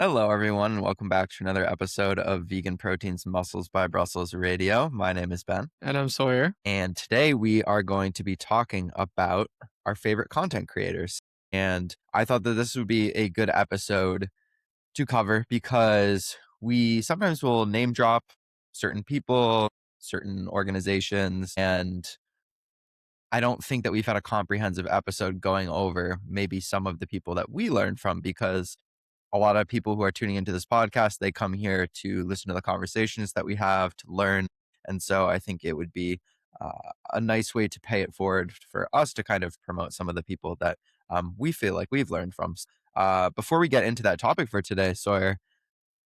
Hello, everyone, and welcome back to another episode of Vegan Proteins Muscles by Brussels Radio. My name is Ben, And I'm Sawyer. and today we are going to be talking about our favorite content creators. And I thought that this would be a good episode to cover because we sometimes will name drop certain people, certain organizations, and I don't think that we've had a comprehensive episode going over maybe some of the people that we learned from because a lot of people who are tuning into this podcast, they come here to listen to the conversations that we have, to learn. And so I think it would be a nice way to pay it forward for us to kind of promote some of the people that we feel like we've learned from. Before we get into that topic for today, Sawyer,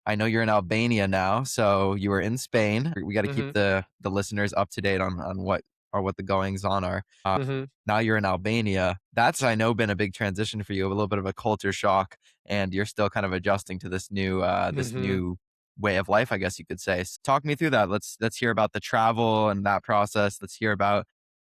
I know you're in Albania now, so you were in Spain. We got to keep hmm the listeners up to date on what the goings on are. hmm Now you're in Albania. That's, I know, been a big transition for you, a little bit of a culture shock, and you're still kind of adjusting to this hmm new way of life, I guess you could say. So talk me through that. Let's hear about the travel and that process. Let's hear about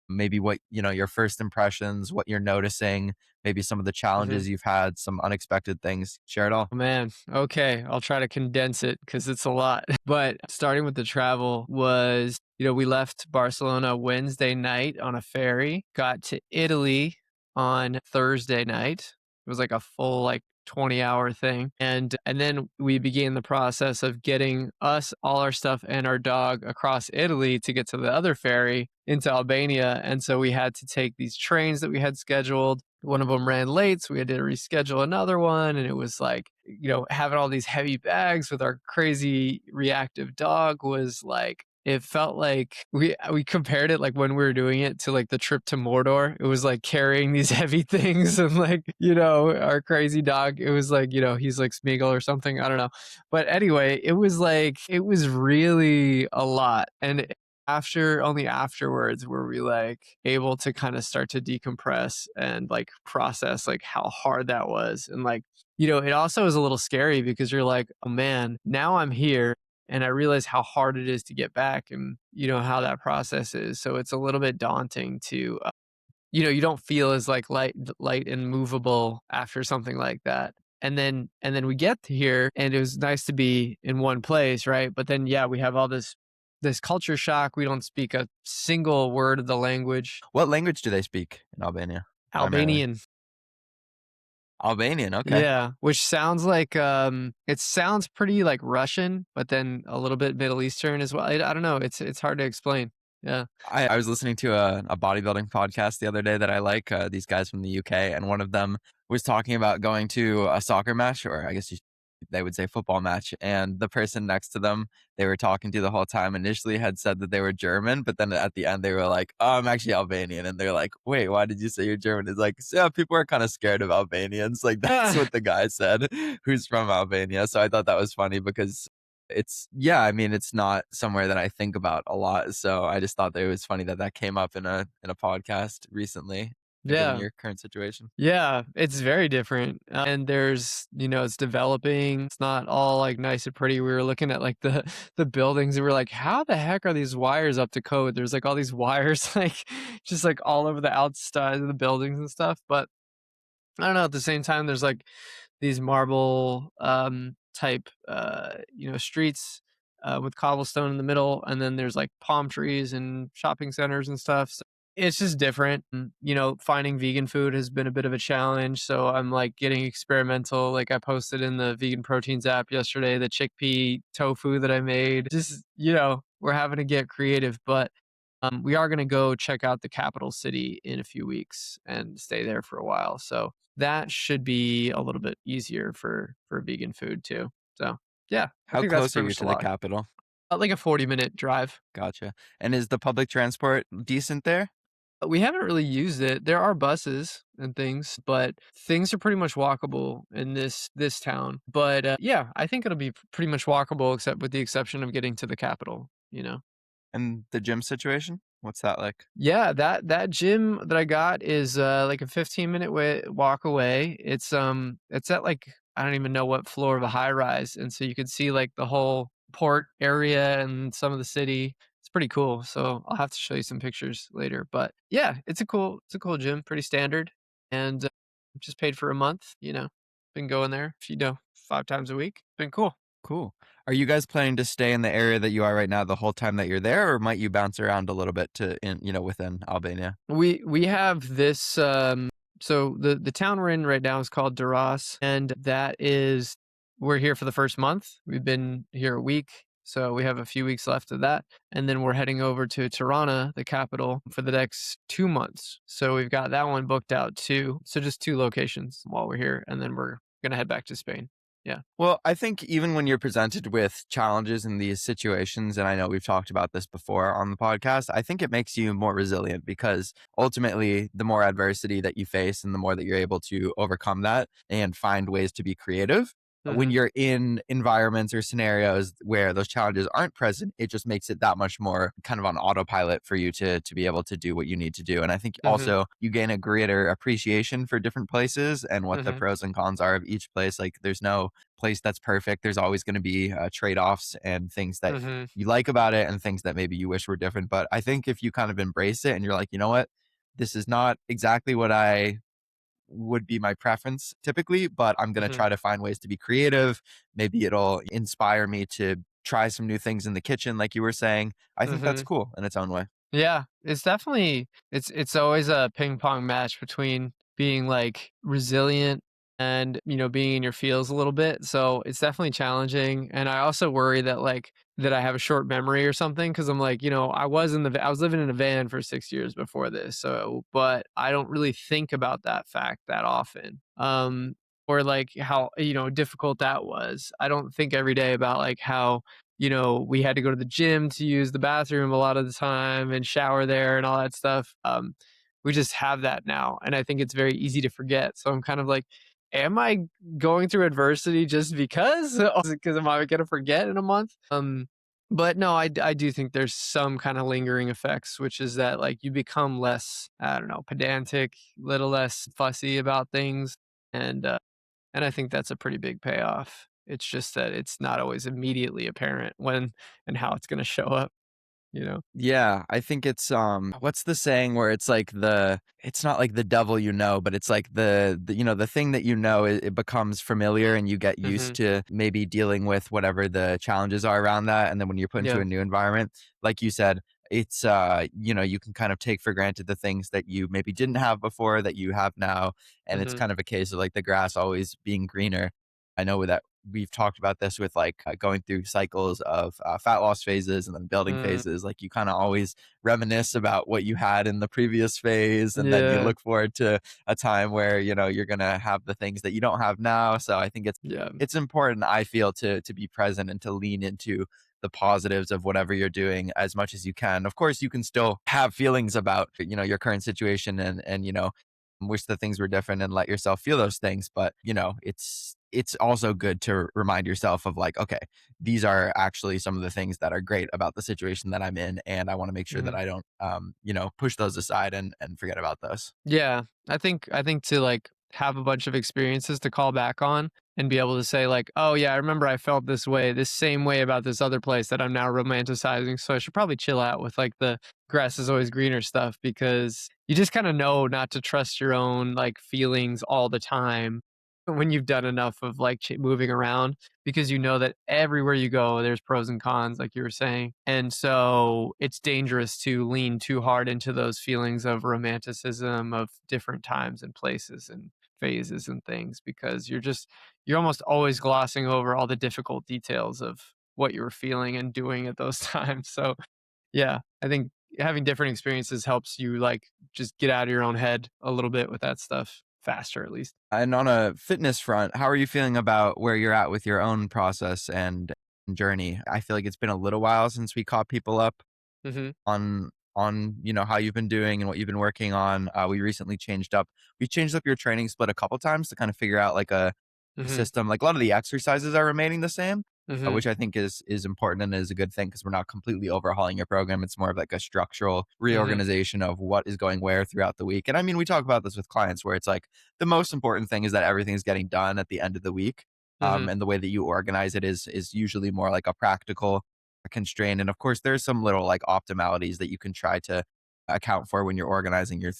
maybe what, your first impressions, what you're noticing, maybe some of the hmm challenges you've had, some unexpected things. Share it all. Oh, man. Okay. I'll try to condense it because it's a lot. But starting with the travel was, we left Barcelona Wednesday night on a ferry, got to Italy on Thursday night. It was like a full 20-hour thing. And then we began the process of getting us, all our stuff, and our dog across Italy to get to the other ferry into Albania. And so we had to take these trains that we had scheduled. One of them ran late, so we had to reschedule another one. And it was like, having all these heavy bags with our crazy reactive dog was like, it felt like we compared it like when we were doing it to like the trip to Mordor. It was like carrying these heavy things and like, our crazy dog. It was like, he's like Smeagol or something. I don't know. But anyway, it was really a lot. And only afterwards were we like able to kind of start to decompress and like process like how hard that was. And like, it also is a little scary because you're like, oh man, now I'm here and I realize how hard it is to get back and how that process is. So it's a little bit daunting to you don't feel as like light and movable after something like that. And then we get here and it was nice to be in one place, right? But then yeah, we have all this culture shock. We don't speak a single word of the language. What language do they speak in Albania primarily? Albanian. Albanian. Okay. Yeah, which sounds like it sounds pretty like Russian, but then a little bit Middle Eastern as well. I don't know. It's hard to explain. Yeah. I was listening to a bodybuilding podcast the other day that I like, these guys from the UK, and one of them was talking about going to a soccer match, or I guess they would say football match, and the person next to them they were talking to the whole time initially had said that they were German, but then at the end they were like, "Oh, I'm actually Albanian," and they're like, "Wait, why did you say you're German?" It's like, yeah, people are kind of scared of Albanians. Like that's what the guy said, who's from Albania. So I thought that was funny because yeah, I mean, it's not somewhere that I think about a lot. So I just thought that it was funny that that came up in a podcast recently, given Yeah. your current situation. Yeah, it's very different. And there's, it's developing. It's not all like nice and pretty. We were looking at like the buildings and we're like, how the heck are these wires up to code? There's like all these wires like just like all over the outside of the buildings and stuff. But I don't know, at the same time there's like these marble type streets with cobblestone in the middle, and then there's like palm trees and shopping centers and stuff. So it's just different. And, finding vegan food has been a bit of a challenge. So I'm like getting experimental. Like I posted in the Vegan Proteins app yesterday, the chickpea tofu that I made. Just, we're having to get creative, but we are going to go check out the capital city in a few weeks and stay there for a while. So that should be a little bit easier for vegan food too. So yeah, I How think that's close are pretty you much the to the lot. capital? Like a 40-minute drive. Gotcha. And is the public transport decent there? We haven't really used it. There are buses and things, but things are pretty much walkable in this town. But yeah, I think it'll be pretty much walkable, except with the exception of getting to the capital. And the gym situation? What's that like? Yeah, that gym that I got is like a 15-minute walk away. It's at like I don't even know what floor of a high rise, and so you can see like the whole port area and some of the city. It's pretty cool. So I'll have to show you some pictures later. But yeah, it's a cool gym, pretty standard, and just paid for a month. Been going there, if you know. 5 times a week. It's been cool. Cool. Are you guys planning to stay in the area that you are right now the whole time that you're there, or might you bounce around a little bit to within Albania? We have this so the town we're in right now is called Duras, and that is we're here for the first month. We've been here a week, so we have a few weeks left of that, and then we're heading over to Tirana, the capital, for the next 2 months. So we've got that one booked out too. So just 2 locations while we're here, and then we're gonna head back to Spain. Yeah. Well, I think even when you're presented with challenges in these situations, and I know we've talked about this before on the podcast, I think it makes you more resilient because ultimately, the more adversity that you face and the more that you're able to overcome that and find ways to be creative. When Mhm. you're in environments or scenarios where those challenges aren't present, it just makes it that much more kind of on autopilot for you to be able to do what you need to do. And I think Mhm. also you gain a greater appreciation for different places and what the Mhm. pros and cons are of each place. Like there's no place that's perfect. There's always going to be trade-offs and things that Mhm. you like about it and things that maybe you wish were different. But I think if you kind of embrace it and you're like, you know what, this is not exactly what I would be my preference typically, but I'm going to Mhm. try to find ways to be creative. Maybe it'll inspire me to try some new things in the kitchen, like you were saying. I think that's Mhm. cool in its own way. Yeah, it's definitely it's always a ping pong match between being like resilient and being in your feels a little bit. So it's definitely challenging, and I also worry that that I have a short memory or something because I'm like I was living in a van for 6 years before this, so but I don't really think about that fact that often. Or like how difficult that was. I don't think every day about like how we had to go to the gym to use the bathroom a lot of the time and shower there and all that stuff. We just have that now. And I think it's very easy to forget. So I'm kind of like, am I going through adversity just because? Because am I going to forget in a month? But no, I do think there's some kind of lingering effects, which is that like you become less, I don't know, pedantic, little less fussy about things. And I think that's a pretty big payoff. It's just that it's not always immediately apparent when and how it's gonna show up, you know? Yeah, I think it's what's the saying where it's like it's not like the devil you know, but it's like the thing that you know it becomes familiar and you get used Mhm. to maybe dealing with whatever the challenges are around that. And then when you're put into Yeah. a new environment, like you said, it's you can kind of take for granted the things that you maybe didn't have before that you have now. And it's Mhm. kind of a case of like the grass always being greener. I know that we've talked about this with like going through cycles of fat loss phases and then building Mm. phases. Like you kind of always reminisce about what you had in the previous phase, and then you Yeah. look forward to a time where you're gonna have the things that you don't have now. So I think Yeah. it's important. I feel to be present and to lean into the positives of whatever you're doing as much as you can. Of course, you can still have feelings about your current situation and wish that things were different and let yourself feel those things, but it's also good to remind yourself of like, okay, these are actually some of the things that are great about the situation that I'm in, and I want to make sure that Mhm. I don't push those aside and forget about those. Yeah. I think to, like, have a bunch of experiences to call back on and be able to say, like, "Oh, yeah, I remember I felt this same way about this other place that I'm now romanticizing, so I should probably chill out with, like, the grass is always greener stuff," because you just kinda know not to trust your own, like, feelings all the time when you've done enough of, like, moving around because you know that everywhere you go, there's pros and cons, like you were saying. And so it's dangerous to lean too hard into those feelings of romanticism of different times and places and phases and things because you're almost always glossing over all the difficult details of what you were feeling and doing at those times. So yeah, I think having different experiences helps you like just get out of your own head a little bit with that stuff faster at least. And on a fitness front, how are you feeling about where you're at with your own process and journey? I feel like it's been a little while since we caught people up Mhm. on how you've been doing and what you've been working on. We recently changed up your training split a couple times to kind of figure out like a Mhm. system. Like a lot of the exercises are remaining the same, Mhm. which I think is important and is a good thing because we're not completely overhauling your program. It's more of like a structural Mhm. reorganization of what is going where throughout the week. And I mean, we talk about this with clients where it's like the most important thing is that everything is getting done at the end of the week. Mhm. And the way that you organize it is usually more like a practical constraint. And of course, there's some little like optimalities that you can try to account for when you're organizing your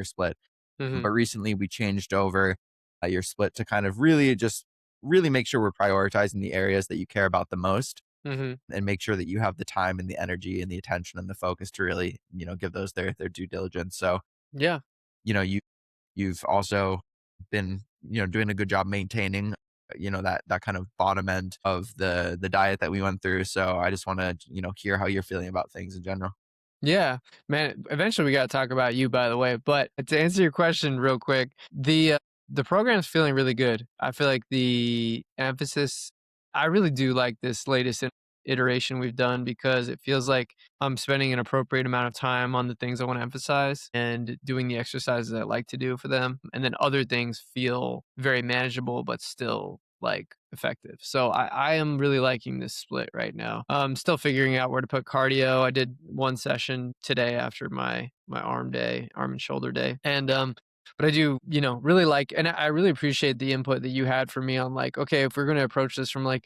split. But Mhm. recently we changed over your split to kind of really just really make sure we're prioritizing the areas that you care about the most Mm-hmm. and make sure that you have the time and the energy and the attention and the focus to really, give those their due diligence. So, Yeah. you know, you've also been, doing a good job maintaining, that kind of bottom end of the diet that we went through. So I just want to, hear how you're feeling about things in general. Yeah, man. Eventually, we got to talk about you, by the way. But to answer your question real quick, the program's feeling really good. I feel like the emphasis. I really do like this latest iteration we've done because it feels like I'm spending an appropriate amount of time on the things I want to emphasize and doing the exercises I like to do for them, and then other things feel very manageable but still like effective. So I am really liking this split right now. I'm still figuring out where to put cardio. I did one session today after my arm and shoulder day. And but I do, really like, and I really appreciate the input that you had for me on like, okay, if we're going to approach this from like,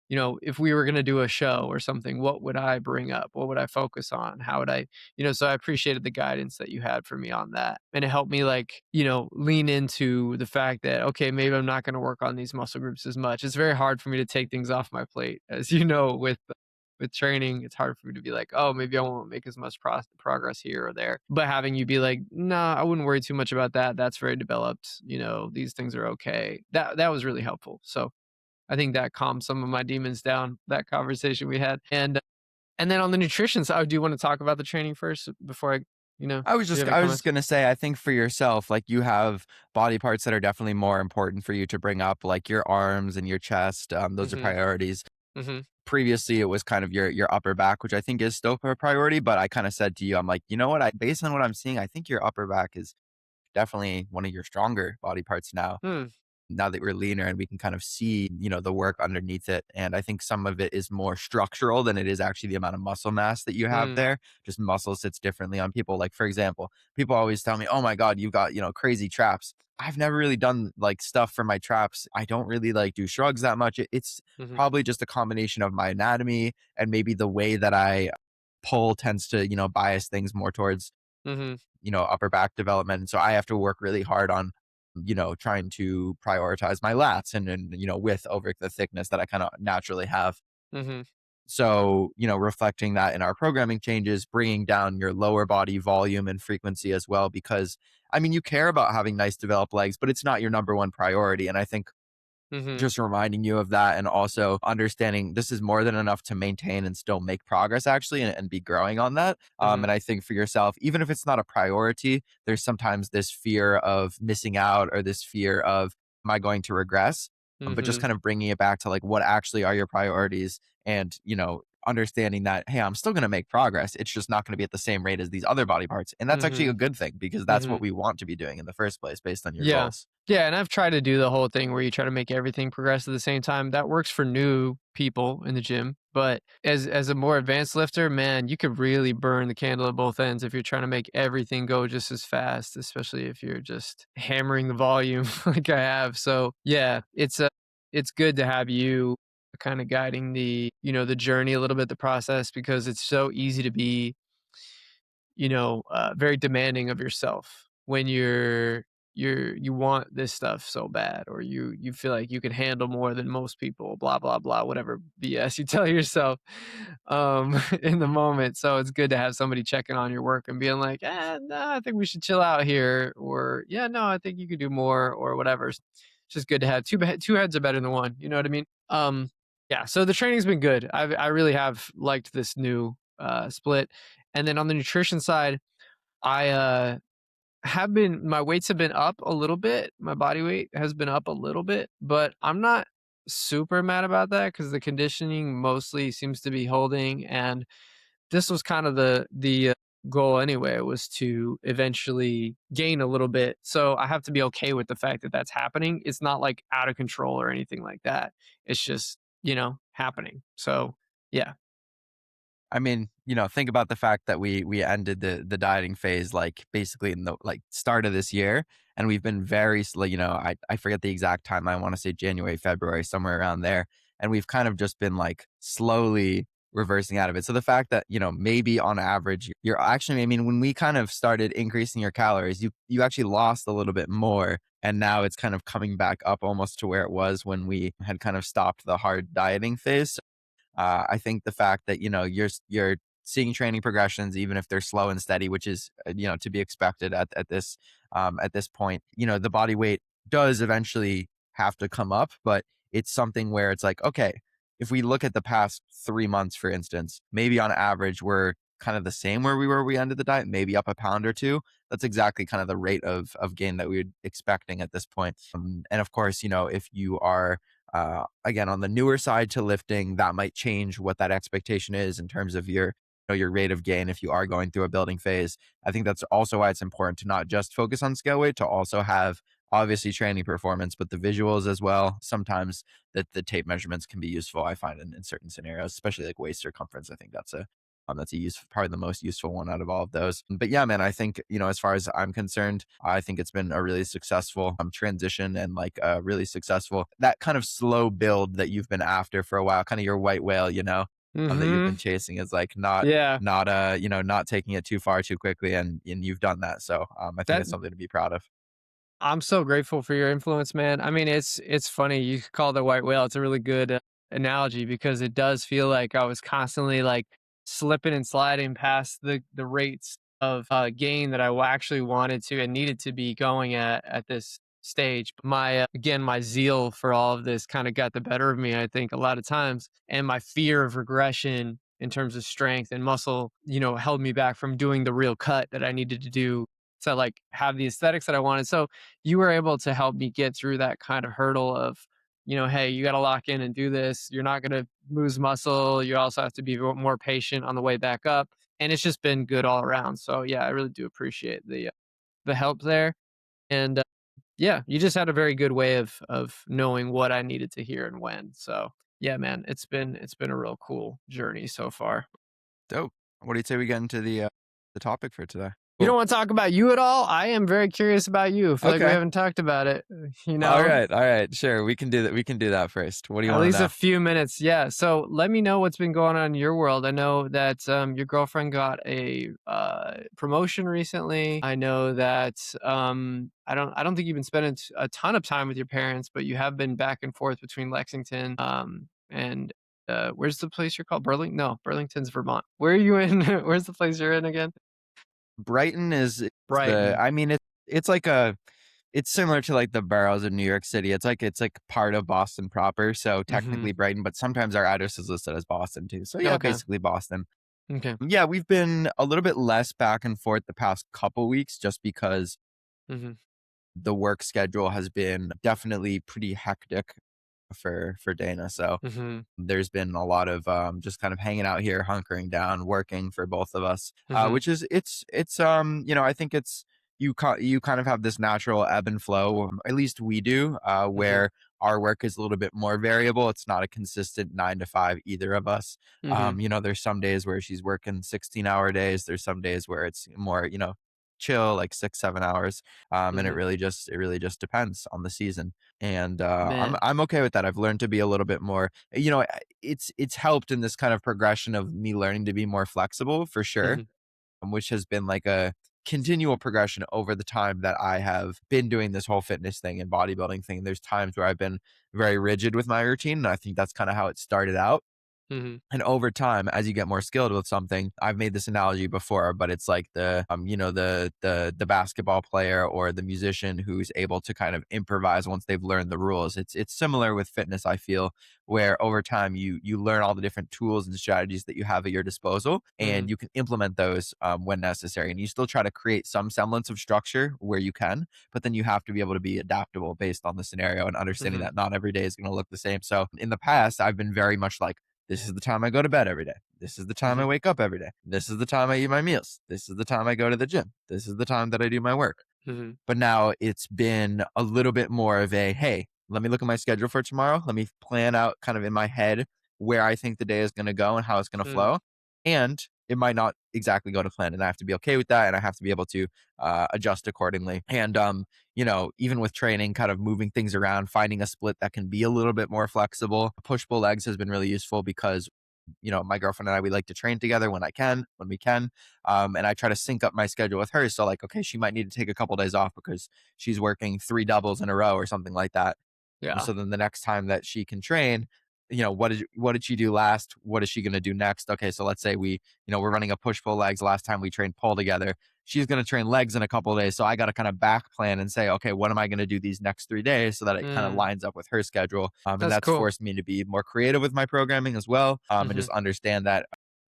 if we were going to do a show or something, what would I bring up? What would I focus on? How would I, so I appreciated the guidance that you had for me on that. And it helped me like, lean into the fact that, okay, maybe I'm not going to work on these muscle groups as much. It's very hard for me to take things off my plate. As you know, with training, it's hard for me to be like, oh, maybe I won't make as much progress here or there. But having you be like, nah, I wouldn't worry too much about that. That's very developed. These things are okay. That was really helpful. So I think that calmed some of my demons down, that conversation we had. And then on the nutrition side, do you want to talk about the training first before do you have any I was just comments? gonna say, I think for yourself, like you have body parts that are definitely more important for you to bring up, like your arms and your chest. Those are Mhm. priorities. Mhm. Previously, it was kind of your upper back, which I think is still a priority. But I kind of said to you, I'm like, you know what? Based on what I'm seeing, I think your upper back is definitely one of your stronger body parts Hmm. now that we're leaner and we can kind of see, the work underneath it. And I think some of it is more structural than it is actually the amount of muscle mass that you have Hmm. there. Just muscle sits differently on people. Like, for example, people always tell me, oh my God, you've got, crazy traps. I've never really done like stuff for my traps. I don't really like do shrugs that much. It's Mhm. probably just a combination of my anatomy and maybe the way that I pull tends to, bias things more towards Mhm. upper back development. And so I have to work really hard on, trying to prioritize my lats and width over the thickness that I kind of naturally have. Mhm. So, reflecting that in our programming changes, bringing down your lower body volume and frequency as well, because I mean, you care about having nice developed legs, but it's not your number one priority. And I think Mhm. just reminding you of that and also understanding this is more than enough to maintain and still make progress actually and be growing on that. Mhm. And I think for yourself, even if it's not a priority, there's sometimes this fear of missing out or this fear of, am I going to regress? But just Mhm. kind of bringing it back to like, what actually are your priorities and, understanding that, hey, I'm still going to make progress. It's just not going to be at the same rate as these other body parts. And that's actually Mhm. a good thing because that's what Mhm. we want to be doing in the first place based on your Yeah. goals. Yeah, and I've tried to do the whole thing where you try to make everything progress at the same time. That works for new people in the gym, but as a more advanced lifter, man, you could really burn the candle at both ends if you're trying to make everything go just as fast, especially if you're just hammering the volume like I have. So, yeah, it's good to have you kind of guiding the journey a little bit, the process, because it's so easy to be very demanding of yourself when you want this stuff so bad, or you feel like you can handle more than most people, blah blah blah, whatever BS you tell yourself in the moment. So it's good to have somebody checking on your work and being like, no, I think we should chill out here, or yeah, no, I think you could do more, or whatever. It's just good to have two heads are better than one. You know what I mean? Yeah. So the training's been good. I really have liked this new split. And then on the nutrition side, I have been my weights have been up a little bit. My body weight has been up a little bit, but I'm not super mad about that because the conditioning mostly seems to be holding. And this was kind of the goal anyway, was to eventually gain a little bit. So I have to be okay with the fact that that's happening. It's not like out of control or anything like that. It's just happening. So yeah. I mean, think about the fact that we ended the dieting phase like basically in the like start of this year, and we've been very slow. I forget the exact time. I want to say January, February, somewhere around there, and we've kind of just been like slowly reversing out of it. So the fact that maybe on average you're actually, I mean, when we kind of started increasing your calories, you actually lost a little bit more and now it's kind of coming back up almost to where it was when we had kind of stopped the hard dieting phase. I think the fact that you're seeing training progressions, even if they're slow and steady, which is to be expected at this point. The body weight does eventually have to come up, but it's something where it's like, okay, if we look at the past 3 months, for instance, maybe on average we're kind of the same where we ended the diet, maybe up a pound or two. That's exactly kind of the rate of gain that we we're expecting at this point. And of course, if you are again on the newer side to lifting, that might change what that expectation is in terms of your rate of gain if you are going through a building phase. I think that's also why it's important to not just focus on scale weight, to also have obviously training performance, but the visuals as well. Sometimes the tape measurements can be useful, I find, in certain scenarios, especially like waist circumference. I think that's a probably the most useful one out of all of those. But yeah, man, I think, as far as I'm concerned, I think it's been a really successful transition, and like a really successful, that kind of slow build that you've been after for a while, kind of your white whale, that you've been Mhm. chasing, is like not, Yeah. not taking it too far too quickly. And you've done that. So I think That it's something to be proud of. I'm so grateful for your influence, man. I mean, it's funny you call it the white whale. It's a really good analogy because it does feel like I was constantly like slipping and sliding past the rates of gain that actually wanted to and needed to be going at this stage. My again, my zeal for all of this kind of got the better of me, I think, a lot of times, and my fear of regression in terms of strength and muscle, held me back from doing the real cut that I needed to do to like have the aesthetics that I wanted. So you were able to help me get through that kind of hurdle of, hey, you got to lock in and do this. You're not going to lose muscle. You also have to be more patient on the way back up. And it's just been good all around. So yeah, I really do appreciate the help there. And yeah, you just had a very good way of knowing what I needed to hear and when. So yeah, man, it's been a real cool journey so far. Dope. What do you say we get into the topic for today? You don't Cool. want to talk about you at all? I am very curious about you. I feel like we Okay. haven't talked about it, you All know? right. All right. Sure. We can do that. We can do that first. What do you At want to least a know? few minutes. Yeah. So let me know what's been going on in your world. I know that your girlfriend got a promotion recently. I know that I don't think you've been spending a ton of time with your parents, but you have been back and forth between Lexington and where's the place you're called? Burlington? No, Burlington's Vermont. Where are you in? Where's the place you're in again? Brighton is Brighton. I mean, it's like it's similar to like the boroughs of New York City. It's like part of Boston proper. So Mm-hmm. technically Brighton, but sometimes our address is listed as Boston too. So yeah, Okay. basically Boston. Okay. Yeah, we've been a little bit less back and forth the past couple weeks just because Mm-hmm. the work schedule has been definitely pretty hectic for Dana. So Mm-hmm. there's been a lot of just kind of hanging out here, hunkering down, working for both of us, Mm-hmm. which is it's I think it's you kind of have this natural ebb and flow, at least we do, Mm-hmm. where our work is a little bit more variable. It's not a consistent 9 to 5 either of us. Mm-hmm. There's some days where she's working 16-hour days. There's some days where it's more chill, like 6 7 hours, and Mm-hmm. it really just depends on the season. And I'm Man. I'm okay with that. I've learned to be a little bit more, it's helped in this kind of progression of me learning to be more flexible for sure, Mm-hmm. which has been like a continual progression over the time that I have been doing this whole fitness thing and bodybuilding thing. There's times where I've been very rigid with my routine, and I think that's kind of how it started out. Mm-hmm. And over time, as you get more skilled with something, I've made this analogy before, but it's like the basketball player or the musician who's able to kind of improvise once they've learned the rules. It's similar with fitness, I feel, where over time you learn all the different tools and strategies that you have at your disposal, Mm-hmm. and you can implement those when necessary. And you still try to create some semblance of structure where you can, but then you have to be able to be adaptable based on the scenario and understanding Mm-hmm. that not every day is going to look the same. So in the past, I've been very much like, this is the time I go to bed every day. This is the time I Mm-hmm. wake up every day. This is the time I eat my meals. This is the time I go to the gym. This is the time that I do my work. Mm-hmm. But now it's been a little bit more of a, hey, let me look at my schedule for tomorrow. Let me plan out kind of in my head where I think the day is going to go and how it's going to Mm-hmm. flow. And it might not exactly go to plan. And I have to be okay with that. And I have to be able to adjust accordingly. And, even with training, kind of moving things around, finding a split that can be a little bit more flexible. Push pull legs has been really useful because My girlfriend and I, we like to train together when we can. And I try to sync up my schedule with hers. So like, okay, she might need to take a couple days off because she's working 3 doubles in a row or something like that. Yeah. So then the next time that she can train, what did she do last? What is she going to do next? Okay, so let's say we're running a push pull legs. Last time we trained pull together. She's going to train legs in a couple of days. So I got to kind of back plan and say, okay, what am I going to do these next 3 days so that it kind of Mm, lines up with her schedule. And that's that's cool. forced me to be more creative with my programming as well. And Mhm. just understand that,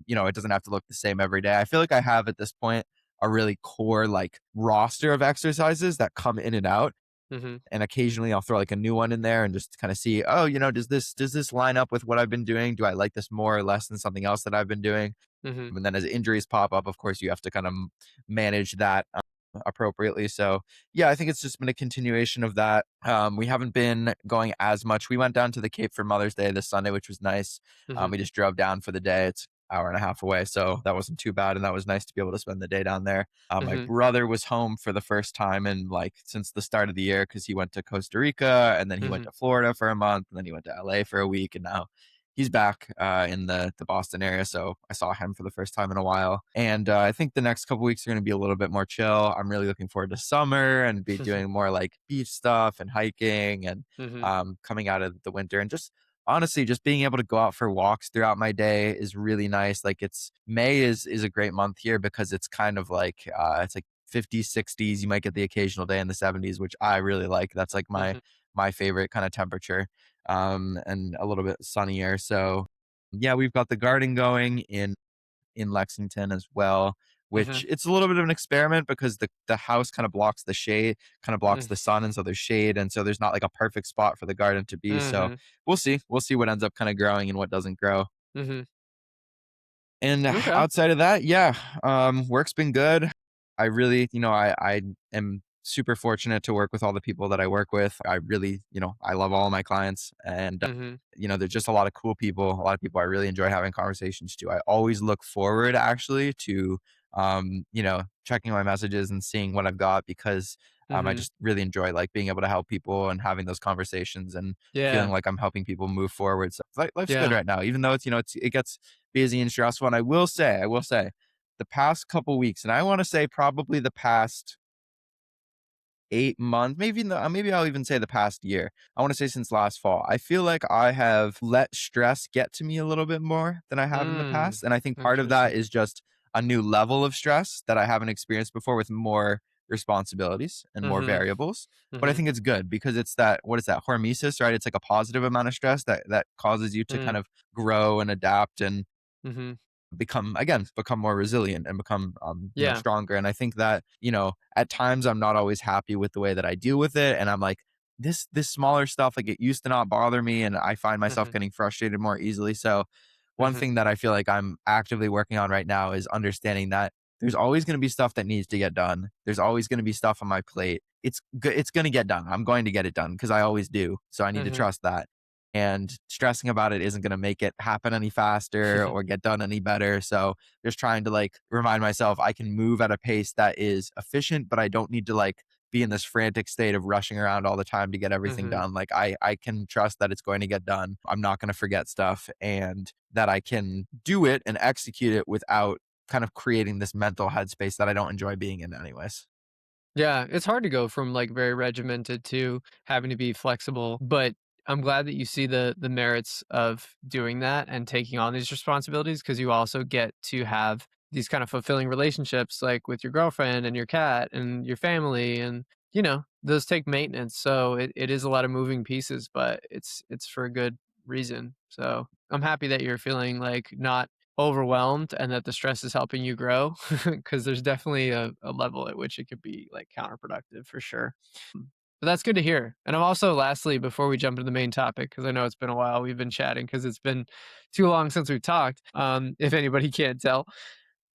it doesn't have to look the same every day. I feel like I have at this point a really core like roster of exercises that come in and out, Mhm. and occasionally I'll throw like a new one in there and just kind of see, oh, does this line up with what I've been doing? Do I like this more or less than something else that I've been doing? Mhm. And then as injuries pop up, of course, you have to kind of manage that appropriately. So yeah, I think it's just been a continuation of that. We haven't been going as much. We went down to the Cape for Mother's Day this Sunday, which was nice. Mhm. We just drove down for the day. It's an hour and a half away, so that wasn't too bad, and that was nice to be able to spend the day down there. My Mhm. brother was home for the first time in like since the start of the year because he went to Costa Rica and then he went Mhm. to Florida for a month and then he went to LA for a week, and now he's back in the Boston area. So I saw him for the first time in a while. And I think the next couple weeks are going to be a little bit more chill. I'm really looking forward to summer and be doing more like beach stuff and hiking and Mhm. coming out of the winter and just honestly just being able to go out for walks throughout my day is really nice. Like it's May is a great month here because it's kind of like it's like 50s, 60s. You might get the occasional day in the 70s, which I really like. That's like my Mhm. my favorite kind of temperature, and a little bit sunnier. So yeah, we've got the garden going in Lexington as well, which Mhm. it's a little bit of an experiment because the house kind of blocks the shade, kind of blocks Mhm. the sun, and so there's shade, and so there's not like a perfect spot for the garden to be. So Mhm. we'll see what ends up kind of growing and what doesn't grow. Mhm. And Okay. outside of that, yeah, work's been good. I really, I am super fortunate to work with all the people that I work with. I really, I love all of my clients, and Mhm. there's just a lot of cool people, a lot of people I really enjoy having conversations to. I always look forward actually to, checking my messages and seeing what I've got because I Mhm. just really enjoy like being able to help people and having those conversations and feeling Yeah. like I'm helping people move forward. So life's good Yeah. right now, even though it gets busy and stressful. And I will say, the past couple weeks, and I want to say probably the past 8 months, maybe I'll even say the past year. I want to say since last fall. I feel like I have let stress get to me a little bit more than I have in the Mm. past. And I think part of that Interesting. is just a new level of stress that I haven't experienced before with more responsibilities and more Mhm. variables. But I Mhm. think it's good because it's that, what is that, hormesis, right? It's like a positive amount of stress that causes you to kind Mm. of grow and adapt and Mhm. become more resilient and become Yeah. stronger. And I think that at times I'm not always happy with the way that I deal with it, and I'm like, this smaller stuff, like, it used to not bother me, and I find myself Mhm. getting frustrated more easily. So one Mhm. thing that I feel like I'm actively working on right now is understanding that there's always going to be stuff that needs to get done. There's always going to be stuff on my plate. It's going to get done. I'm going to get it done because I always do. So I need to Mhm. trust that. And stressing about it isn't going to make it happen any faster or get done any better. So just trying to like remind myself I can move at a pace that is efficient, but I don't need to like be in this frantic state of rushing around all the time to get everything Mhm. done. Like I can trust that it's going to get done. I'm not going to forget stuff, and that I can do it and execute it without kind of creating this mental headspace that I don't enjoy being in anyways. Yeah, it's hard to go from, like, very regimented to having to be flexible, but I'm glad that you see the merits of doing that and taking on these responsibilities because you also get to have these kind of fulfilling relationships, like, with your girlfriend and your cat and your family and, those take maintenance, so it is a lot of moving pieces, but it's for a good reason, so I'm happy that you're feeling, like, not overwhelmed and that the stress is helping you grow because there's definitely a level at which it could be like counterproductive for sure. But that's good to hear. And I'm also, lastly, before we jump into the main topic, because I know it's been a while, we've been chatting because it's been too long since we've talked. If anybody can't tell,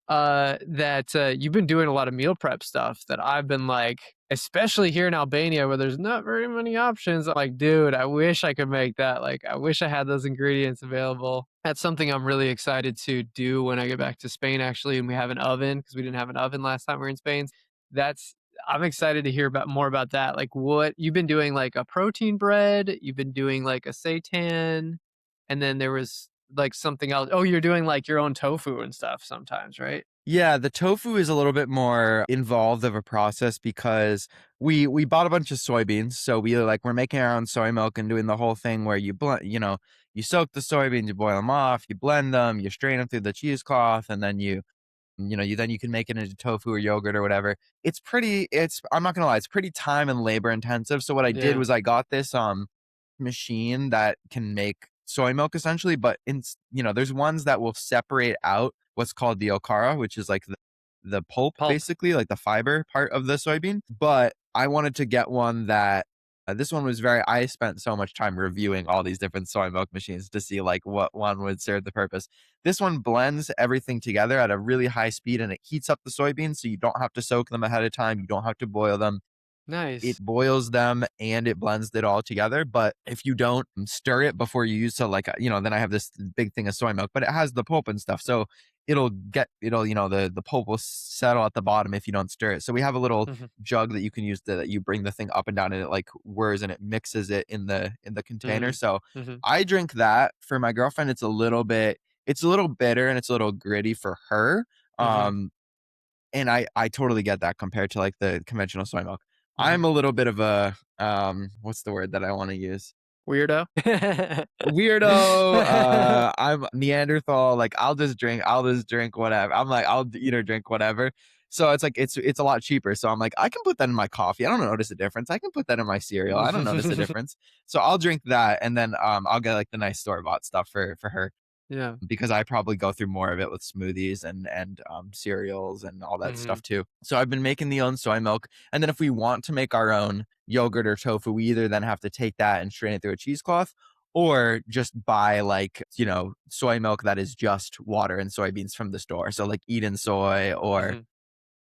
that you've been doing a lot of meal prep stuff that I've been like, especially here in Albania where there's not very many options. I'm like, dude, I wish I could make that. Like, I wish I had those ingredients available. That's something I'm really excited to do when I get back to Spain, actually, and we have an oven because we didn't have an oven last time we were in Spain. That's I'm excited to hear about more about that. Like, what you've been doing, like a protein bread, you've been doing like a seitan, and then there was like something else? Oh, you're doing like your own tofu and stuff sometimes, right? Yeah, the tofu is a little bit more involved of a process because we bought a bunch of soybeans. So we're making our own soy milk and doing the whole thing where you blend, you soak the soybeans, you boil them off, you blend them, you strain them through the cheesecloth, and then you can make it into tofu or yogurt or whatever. I'm not gonna lie, it's pretty time and labor intensive. So what I did Yeah. was I got this machine that can make soy milk essentially, but there's ones that will separate out what's called the okara, which is like the pulp, Pulp. basically, like the fiber part of the soybean. But I wanted to get one that this one was very, I spent so much time reviewing all these different soy milk machines to see like what one would serve the purpose. This one blends everything together at a really high speed and it heats up the soybeans so you don't have to soak them ahead of time. You don't have to boil them. It Nice. boils them and it blends it all together. But if you don't stir it before you use, so like, then I have this big thing of soy milk, but it has the pulp and stuff. So the pulp will settle at the bottom if you don't stir it. So we have a little Mhm. jug that you can use that you bring the thing up and down and it like whirs and it mixes it in the container. Mhm. So Mhm. I drink that. For my girlfriend, it's a little bitter and it's a little gritty for her. Mhm. Um, and I totally get that compared to like the conventional soy milk. Mhm. I'm a little bit of a what's the word that I want to use? Weirdo. Weirdo. I'm Neanderthal. Like I'll just drink whatever. I'm like I'll eat or drink whatever. So it's like it's a lot cheaper. So I'm like I can put that in my coffee. I don't notice a difference. I can put that in my cereal. I don't notice a difference. So I'll drink that and then I'll get like the nice store bought stuff for her Yeah. because I probably go through more of it with smoothies and cereals and all that Mhm. stuff too. So I've been making the own soy milk, and then if we want to make our own yogurt or tofu, we either then have to take that and strain it through a cheesecloth, or just buy like soy milk that is just water and soybeans from the store. So like Eden Soy or Mhm.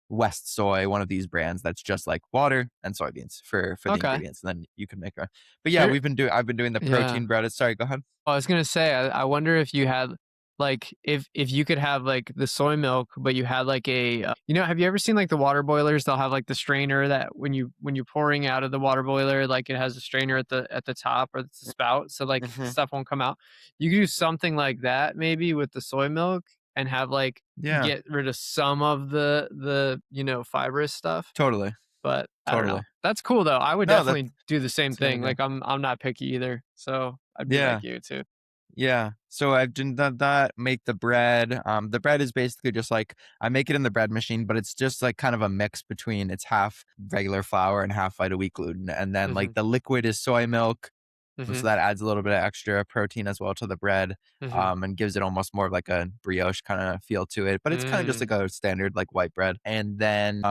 West Soy, one of these brands that's just like water and soybeans for the Okay. ingredients, and then you can make a. But yeah, Here I've been doing the yeah. protein bread. Sorry, go ahead. I was gonna say, I wonder if you had like if you could have like the soy milk, but you had like have you ever seen like the water boilers? They'll have like the strainer that when you're pouring out of the water boiler, like it has a strainer at the top or it's a spout, so like Mhm. stuff won't come out. You could do something like that maybe with the soy milk and have like Yeah, get rid of some of the fibrous stuff. totally. But I don't know. Totally. That's cool though. I would No, definitely do the same that's a good thing. idea. Like I'm not picky either, so I'd be Yeah, like you too. yeah. So I've done that, make the bread. The bread is basically just like I make it in the bread machine, but it's just like kind of a mix between it's half regular flour and half Vita wheat gluten. And then like Mhm. the liquid is soy milk. So Mhm. that adds a little bit of extra protein as well to the bread, Mhm. and gives it almost more of like a brioche kind of feel to it. But it's kind of just like Mm. a standard like white bread. And then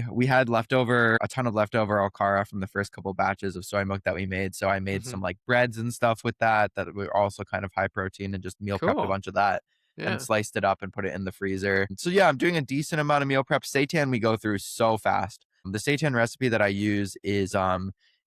we had a ton of leftover alcara from the first couple batches of soy milk that we made. So I made some Mhm. like breads and stuff with that were also kind of high protein and just meal prepped a Cool. bunch of that and Yeah. sliced it up and put it in the freezer. So yeah, I'm doing a decent amount of meal prep. Seitan we go through so fast. The seitan recipe that I use is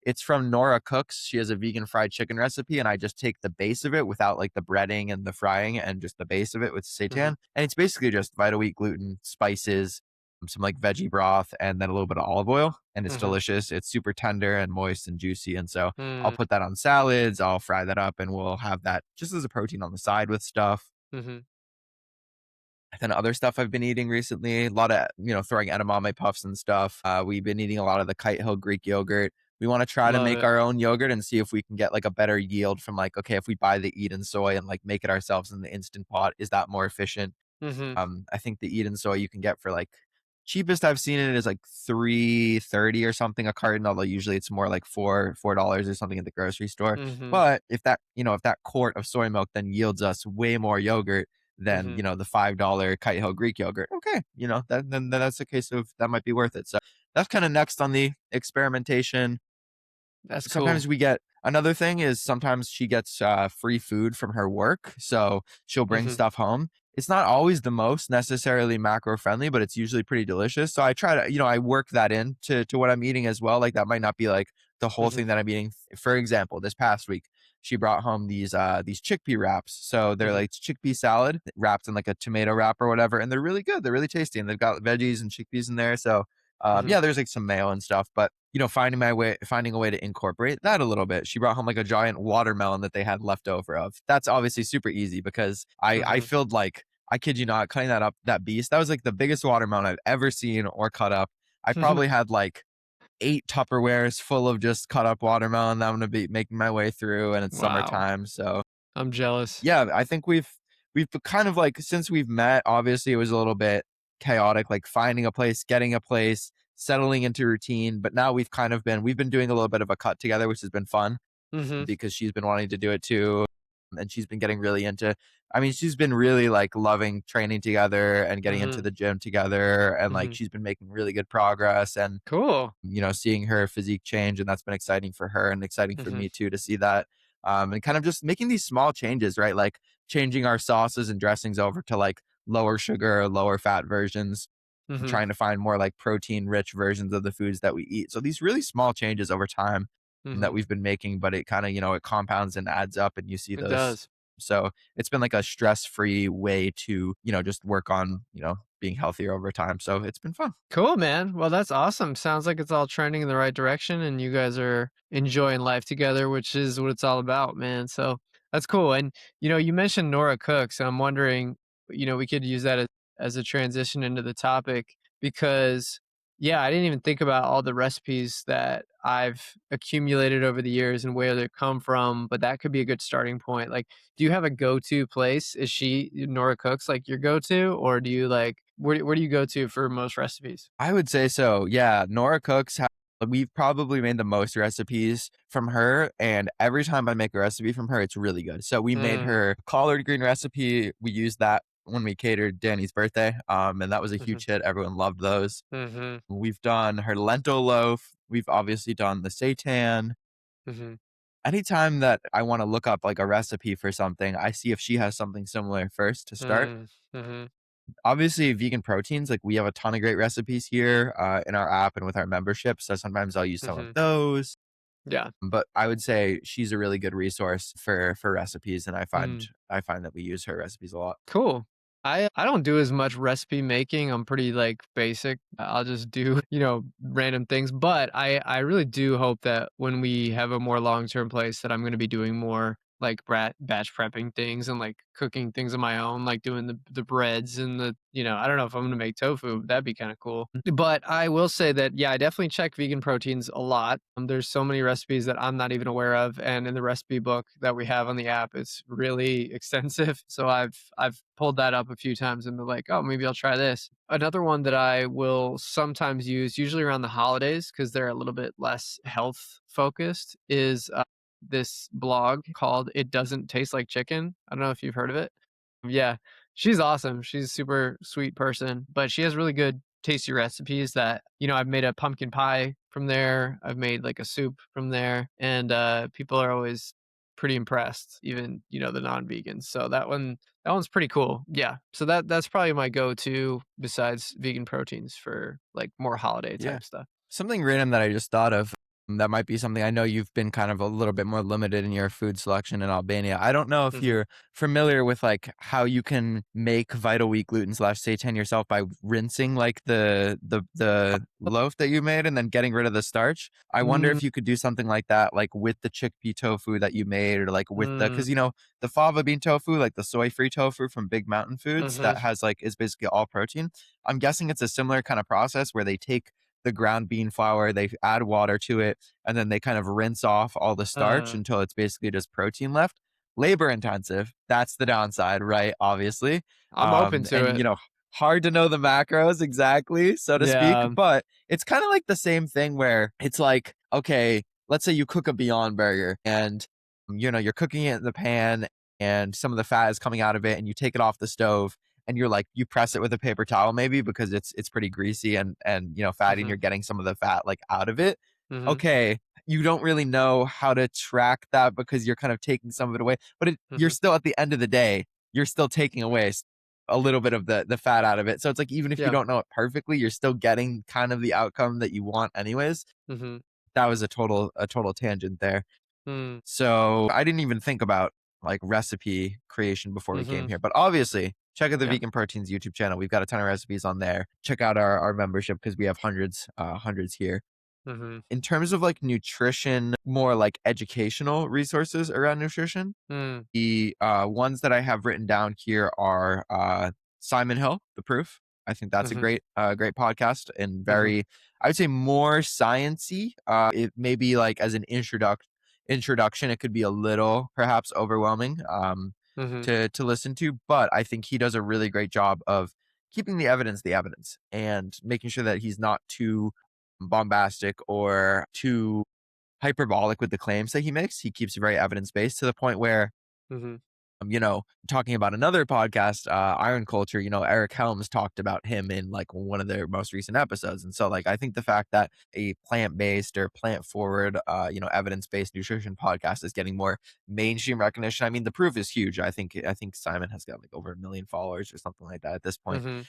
it's from Nora Cooks. She has a vegan fried chicken recipe, and I just take the base of it without like the breading and the frying, and just the base of it with Mhm. seitan. And it's basically just Vita wheat gluten, spices, some like veggie broth, and then a little bit of olive oil. And it's Mhm. delicious. It's super tender and moist and juicy. And so I'll Mm. put that on salads. I'll fry that up, and we'll have that just as a protein on the side with stuff. Mhm. Then other stuff I've been eating recently, a lot of, throwing edamame puffs and stuff. We've been eating a lot of the Kite Hill Greek yogurt. We want to try to Love make it. our own yogurt and see if we can get like a better yield from like, okay, if we buy the Eden soy and like make it ourselves in the instant pot, is that more efficient? Mhm. I think the Eden soy you can get for like cheapest I've seen it is like 3.30 or something a carton, although usually it's more like $4 or something at the grocery store. Mhm. But if that quart of soy milk then yields us way more yogurt than, Mhm. the $5 Kite Hill Greek yogurt, okay, then that's a case of that might be worth it. So that's kind of next on the experimentation. That's cool. Sometimes we get another thing is sometimes she gets free food from her work. So she'll bring Mhm. stuff home. It's not always the most necessarily macro friendly, but it's usually pretty delicious. So I try to, I work that in to what I'm eating as well. Like that might not be like the whole Mhm. thing that I'm eating. For example, this past week, she brought home these chickpea wraps. So they're Mhm. like chickpea salad wrapped in like a tomato wrap or whatever. And they're really good. They're really tasty. And they've got veggies and chickpeas in there. So Mhm. Yeah, there's like some mayo and stuff, but finding a way to incorporate that a little bit. She brought home like a giant watermelon that they had left over of. That's obviously super easy because I Mhm. filled like, I kid you not, cutting that up, that beast, that was like the biggest watermelon I've ever seen or cut up. I probably had like 8 Tupperwares full of just cut up watermelon that I'm gonna be making my way through, and it's Wow. summertime, so I'm jealous. yeah, I think we've kind of like, since we've met, obviously it was a little bit chaotic, like finding a place, getting a place, settling into routine. But now we've been doing a little bit of a cut together, which has been fun Mhm. because she's been wanting to do it too. And she's been getting really into, I mean, she's been really like loving training together and getting into Mhm. the gym together. And like Mhm. she's been making really good progress. And Cool. seeing her physique change, and that's been exciting for her and exciting for Mhm. me too to see that. And kind of just making these small changes, right? Like changing our sauces and dressings over to like lower sugar, lower fat versions, and Mhm. trying to find more like protein rich versions of the foods that we eat. So these really small changes over time that Mhm. we've been making, but it kind of, it compounds and adds up, and you see It those. does. So it's been like a stress free way to, just work on, being healthier over time. So it's been fun. Cool, man. Well, that's awesome. Sounds like it's all trending in the right direction and you guys are enjoying life together, which is what it's all about, man. So that's cool. And, you mentioned Nora Cooks, and I'm wondering, we could use that as a transition into the topic because, yeah, I didn't even think about all the recipes that I've accumulated over the years and where they come from, but that could be a good starting point. Like, do you have a go-to place? Is she Nora Cooks like your go-to, or do you like where do you go to for most recipes? I would say so. Yeah, Nora Cooks. We've probably made the most recipes from her, and every time I make a recipe from her, it's really good. So we made Mm, her collard green recipe. We used that when we catered Danny's birthday, and that was a mhm, huge hit. Everyone loved those. mhm, We've done her lentil loaf. We've obviously done the seitan. mhm, Anytime that I want to look up like a recipe for something, I see if she has something similar first to start. mm, mhm, Obviously, vegan proteins, like we have a ton of great recipes here in our app and with our membership. So sometimes I'll use some of mhm. those. Yeah. But I would say she's a really good resource for recipes, and Mm. I find that we use her recipes a lot. Cool. I don't do as much recipe making. I'm pretty like basic. I'll just do, random things, but I really do hope that when we have a more long-term place that I'm going to be doing more like batch prepping things and like cooking things of my own, like doing the breads and I don't know if I'm going to make tofu. That'd be kind of cool. But I will say that yeah, I definitely check vegan proteins a lot. There's so many recipes that I'm not even aware of, and in the recipe book that we have on the app, it's really extensive. So I've pulled that up a few times and been like, oh, maybe I'll try this. Another one that I will sometimes use, usually around the holidays, because they're a little bit less health focused, is this blog called "It Doesn't Taste Like Chicken." I don't know if you've heard of it. Yeah, she's awesome. She's a super sweet person, but she has really good tasty recipes that, I've made a pumpkin pie from there. I've made like a soup from there, and people are always pretty impressed, even, the non-vegans. So that one's pretty cool. Yeah. So that's probably my go-to besides vegan proteins for like more holiday Yeah. type stuff. Something random that I just thought of, that might be something, I know you've been kind of a little bit more limited in your food selection in Albania. I don't know if Mhm. you're familiar with like how you can make Vital Wheat gluten slash seitan yourself by rinsing like the loaf that you made and then getting rid of the starch. I wonder Mm, if you could do something like that, like with the chickpea tofu that you made, or like with mm, because the fava bean tofu, like the soy free tofu from Big Mountain Foods, mhm, that has like is basically all protein. I'm guessing it's a similar kind of process where they take the ground bean flour, they add water to it, and then they kind of rinse off all the starch uh, until it's basically just protein left. Labor intensive. That's the downside, right? Obviously. I'm open to And it. hard to know the macros exactly, so to speak, Yeah. but it's kind of like the same thing where it's like, okay, let's say you cook a Beyond Burger and you're cooking it in the pan and some of the fat is coming out of it, and you take it off the stove and you're like, you press it with a paper towel maybe because it's pretty greasy and fatty, and Mhm, you're getting some of the fat like out of it. mhm, Okay, you don't really know how to track that because you're kind of taking some of it away, but you're mhm. still, at the end of the day, you're still taking away a little bit of the fat out of it. So it's like, even if you Yeah. don't know it perfectly, you're still getting kind of the outcome that you want anyways. Mhm. That was a total tangent there. Mm, So I didn't even think about like recipe creation before we came mhm. here, but obviously check out the Yeah. Vegan Proteins YouTube channel. We've got a ton of recipes on there. Check out our membership because we have hundreds here. Mhm. In terms of like nutrition, more like educational resources around nutrition, Mm. the ones that I have written down here are Simon Hill, The Proof. I think that's a Mhm. great podcast and Mhm. very, I would say more sciencey. It may be like as an introduction, it could be a little perhaps overwhelming Mhm. to listen to, but I think he does a really great job of keeping the evidence and making sure that he's not too bombastic or too hyperbolic with the claims that he makes. He keeps it very evidence based to the point where, Mhm. talking about another podcast, Iron Culture, Eric Helms talked about him in like one of their most recent episodes. And so, like, I think the fact that a plant based or plant forward, evidence based nutrition podcast is getting more mainstream recognition. I mean, the proof is huge. I think Simon has got like over 1 million followers or something like that at this point. Mhm.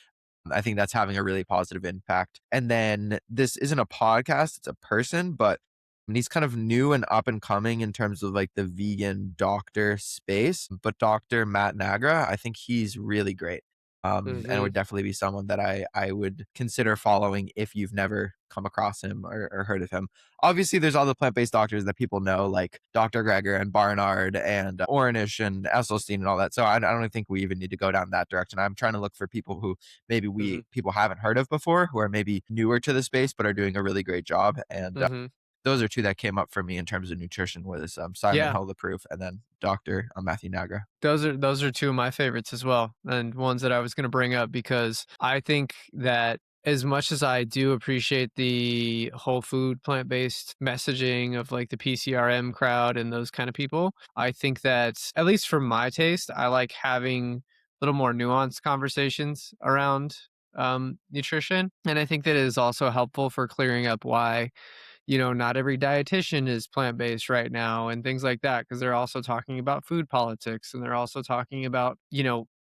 I think that's having a really positive impact. And then this isn't a podcast, it's a person, but he's kind of new and up and coming in terms of like the vegan doctor space. But Dr. Matt Nagra, I think he's really great. And Mhm. would definitely be someone that I would consider following if you've never come across him or heard of him. Obviously, there's all the plant-based doctors that people know, like Dr. Greger and Barnard and Ornish and Esselstyn and all that. So I don't think we even need to go down that direction. I'm trying to look for people who maybe Mhm. people haven't heard of before, who are maybe newer to the space but are doing a really great job. And Mhm. those are two that came up for me in terms of nutrition was Simon Yeah. Hell the Proof and then Dr. Matthew Nagra. Those are two of my favorites as well, and ones that I was gonna bring up because I think that as much as I do appreciate the whole food plant-based messaging of like the PCRM crowd and those kind of people, I think that at least for my taste, I like having a little more nuanced conversations around nutrition. And I think that it is also helpful for clearing up why not every dietitian is plant based right now and things like that, because they're also talking about food politics and they're also talking about,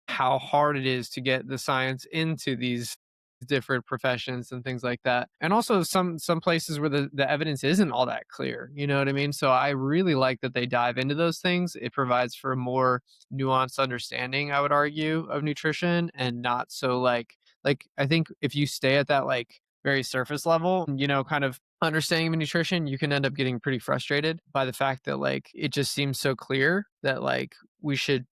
how hard it is to get the science into these different professions and things like that. And also some places where the evidence isn't all that clear. You know what I mean? So I really like that they dive into those things. It provides for a more nuanced understanding, I would argue, of nutrition and not so like I think if you stay at that like very surface level, kind of understanding of nutrition, you can end up getting pretty frustrated by the fact that like it just seems so clear that like we should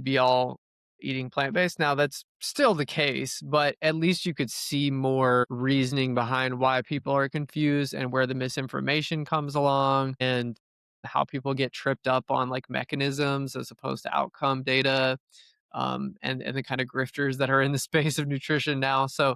be all eating plant-based. Now that's still the case, but at least you could see more reasoning behind why people are confused and where the misinformation comes along and how people get tripped up on like mechanisms as opposed to outcome data, and the kind of grifters that are in the space of nutrition now. So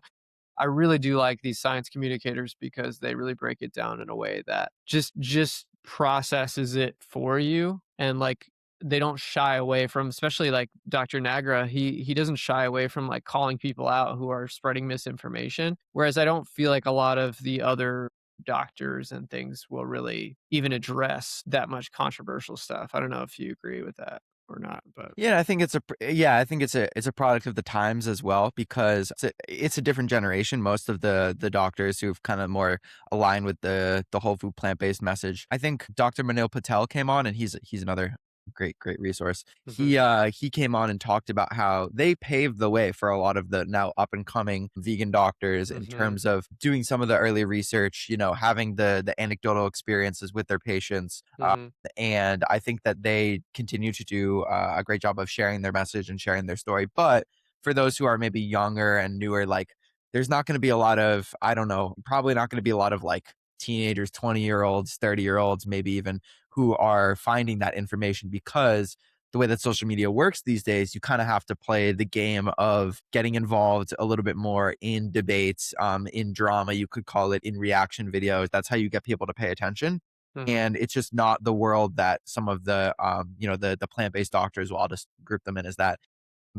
I really do like these science communicators because they really break it down in a way that just processes it for you, and like they don't shy away from, especially like Dr. Nagra, he doesn't shy away from like calling people out who are spreading misinformation, whereas I don't feel like a lot of the other doctors and things will really even address that much controversial stuff. I don't know if you agree with that or not, but Yeah, I think it's a product of the times as well because it's a different generation. Most of the doctors who've kind of more aligned with the whole food plant-based message. I think Dr. Manil Patel came on and he's another great resource. mhm, He came on and talked about how they paved the way for a lot of the now up and coming vegan doctors in mhm, terms of doing some of the early research, having the anecdotal experiences with their patients. mhm, And I think that they continue to do a great job of sharing their message and sharing their story. But for those who are maybe younger and newer, like there's not going to be a lot of, I don't know, probably not going to be a lot of like teenagers, 20-year-olds, 30-year-olds, maybe even who are finding that information because the way that social media works these days, you kind of have to play the game of getting involved a little bit more in debates, in drama, you could call it, in reaction videos. That's how you get people to pay attention. mhm, And it's just not the world that some of the, the plant-based doctors, well, I'll just group them in as that,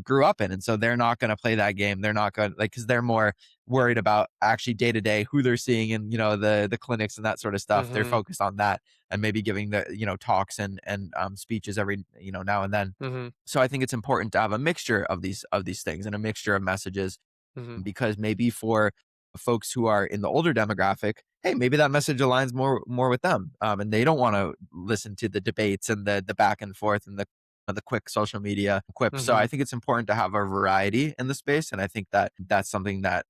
grew up in. And so they're not going to play that game. They're not going to like, cause they're more worried about actually day to day who they're seeing in, the clinics and that sort of stuff. They're mhm, focused on that and maybe giving the, talks and speeches every, now and then. mhm, So I think it's important to have a mixture of these things and a mixture of messages mhm, because maybe for folks who are in the older demographic, hey, maybe that message aligns more with them, and they don't want to listen to the debates and the back and forth and the the quick social media quips. So I Mhm. think it's important to have a variety in the space, and I think that that's something that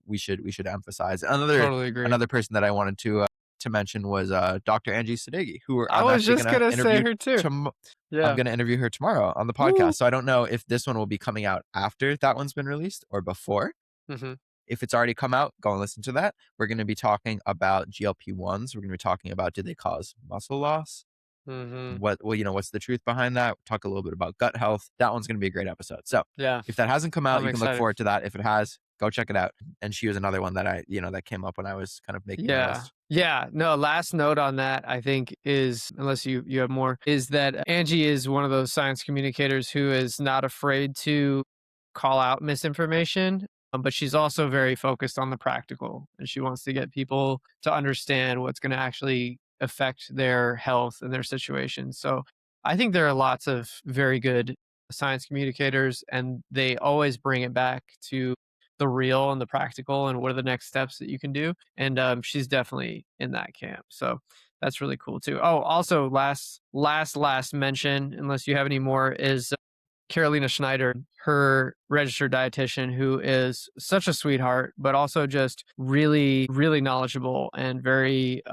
we should emphasize. Totally agree. Another person that I wanted to mention was Dr. ''ANGHE'' who I I'm was actually just going to gonna say interview her too. I'm Yeah. going to interview her tomorrow on the Woo! podcast. So I don't know if this one will be coming out after that one's been released or before. Mhm. If it's already come out, go and listen to that. We're going to be talking about GLP-1s. We're going to be talking about, do they cause muscle loss? Mhm. What's the truth behind that? Talk a little bit about gut health. That one's going to be a great episode. So Yeah. if that hasn't come out, I'm you can look excited. forward to that. If it has, go check it out. And she was another one that that came up when I was kind of making my Yeah. list. Yeah. No, last note on that, I think, is, unless you have more, is that Angie is one of those science communicators who is not afraid to call out misinformation, but she's also very focused on the practical, and she wants to get people to understand what's going to actually affect their health and their situation. So I think there are lots of very good science communicators, and they always bring it back to the real and the practical and what are the next steps that you can do. And she's definitely in that camp. So that's really cool too. Oh, also last mention, unless you have any more, is Carolina Schneider, her registered dietitian, who is such a sweetheart, but also just really, really knowledgeable and very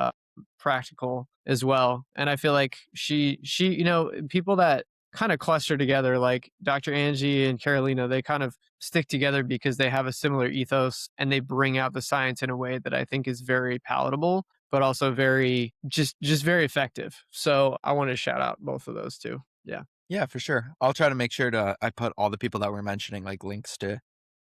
practical as well. And I feel like people that kind of cluster together, like Dr. Angie and Carolina, they kind of stick together because they have a similar ethos and they bring out the science in a way that I think is very palatable, but also very just very effective. So I want to shout out both of those two. Yeah. Yeah, for sure. I'll try to make sure I put all the people that we're mentioning, like links to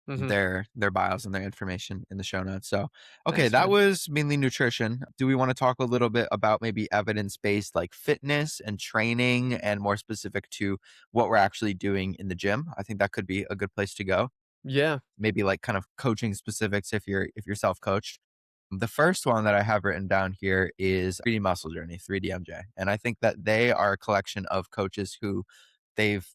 Hmm. their bios and their information in the show notes. So, okay, Nice, that man. was mainly nutrition. Do we want to talk a little bit about maybe evidence-based like fitness and training and more specific to what we're actually doing in the gym? I think that could be a good place to go. Yeah. Maybe like kind of coaching specifics if you're self-coached. The first one that I have written down here is 3D Muscle Journey, 3DMJ. And I think that they are a collection of coaches who they've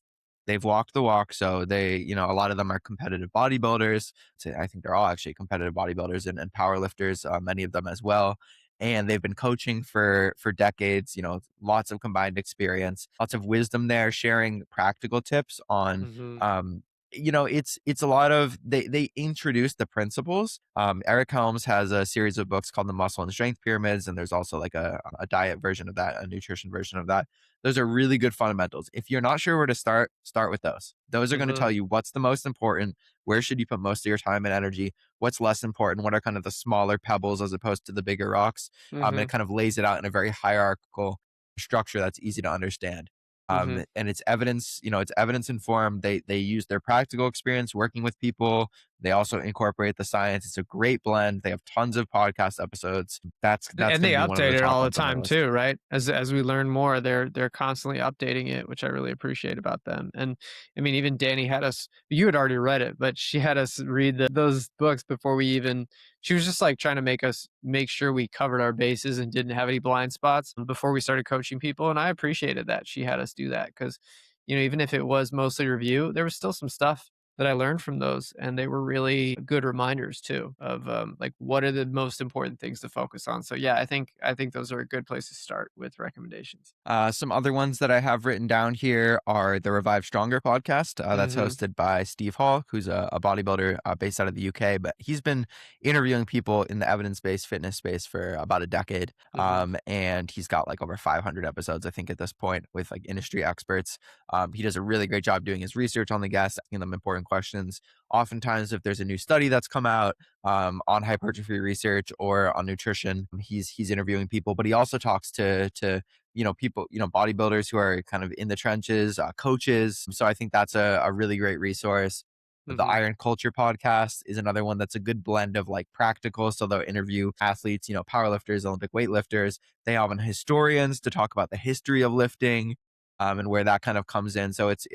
they've walked the walk. So a lot of them are competitive bodybuilders. So I think they're all actually competitive bodybuilders and power lifters, many of them as well. And they've been coaching for decades, lots of combined experience, lots of wisdom there, sharing practical tips on Hmm. um, it's a lot of they introduce the principles. Eric Helms has a series of books called the Muscle and Strength Pyramids, and there's also like a diet version of that, a nutrition version of that. Those are really good fundamentals. If you're not sure where to start with those. Those are going to Hmm. tell you what's the most important, where should you put most of your time and energy, what's less important, what are kind of the smaller pebbles as opposed to the bigger rocks. And Hmm. it kind of lays it out in a very hierarchical structure that's easy to understand. Hmm. And it's evidence, it's evidence informed. They use their practical experience working with people. They also incorporate the science. It's a great blend. They have tons of podcast episodes. That's And going they to be one of update the it top all the ones on my time list. too, right? As we learn more, they're constantly updating it, which I really appreciate about them. And I mean, even Danny had us. You had already read it, but she had us read those books before we even. She was just like trying to make sure we covered our bases and didn't have any blind spots before we started coaching people. And I appreciated that she had us do that because, even if it was mostly review, there was still some stuff that I learned from those, and they were really good reminders too of like what are the most important things to focus on. So yeah, I think those are a good place to start with recommendations. Some other ones that I have written down here are the Revive Stronger podcast. That's Hmm. hosted by Steve Hall, who's a bodybuilder based out of the UK, but he's been interviewing people in the evidence-based fitness space for about a decade. Hmm. And he's got like over 500 episodes, I think, at this point with like industry experts. He does a really great job doing his research on the guests, asking them important questions. Oftentimes, if there's a new study that's come out on hypertrophy research or on nutrition, he's interviewing people, but he also talks to people, bodybuilders who are kind of in the trenches, coaches. So I think that's a really great resource. The Hmm. Iron Culture podcast is another one that's a good blend of like practical. So they'll interview athletes, powerlifters, Olympic weightlifters. They have historians to talk about the history of lifting. And where that kind of comes in. So it's